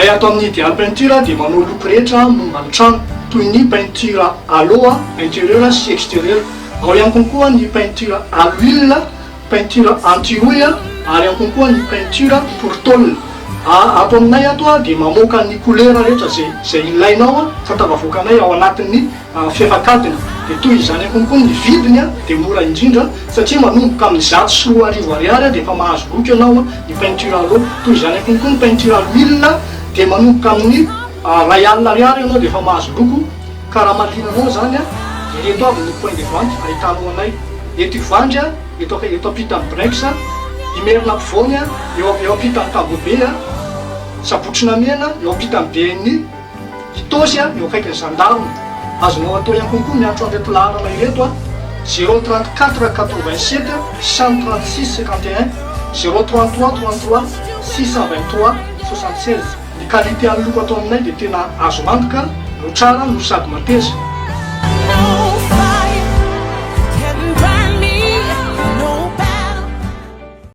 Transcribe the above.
Zay ato amin'ny idéal peinture dia manao loko rehetra momba ny trano toy ny peinture à l'eau, intérieur sy extérieur. Ao ihany konkoa ny peinture à l'huile, peinture anti-houille ary ihany konkoa ny peinture pour tôle. Ato aminay ato dia mamoaka ny couleur rehetra zay ilainao fataovavoakanay ao anatin'ny fiafakadiny. Dia toy izany konkoa ny vidiny dia mora indrindra satria manomboka amin'ny 100 sy 2 arivo ariary dia efa mahazo loko ianao ny peinture à l'eau. Toy izany konkoa ny peinture à l'huile dia manomboka amin'ny 2 alina ariary ianao dia efa mahazo loko. Ka raha malinanao zany ireto avy ny point de vente ahitanao anay. Eto Ivandry, eto ampita amin'ny Brex, Imerina Ampovoany, eo ampita amin'ny Tabobe, Sabotrina Mena, eo ampita amin'ny BNI, Itosy, eo akaikin'ny Gendarme. Azonao atao ihany konkoa miantso an'ireto laharana ireto 034 87 136 51 033 33 623 76. Ny qualité amin'ny loko atao aminay dia tena azo antoka, no tsara no sady mateza.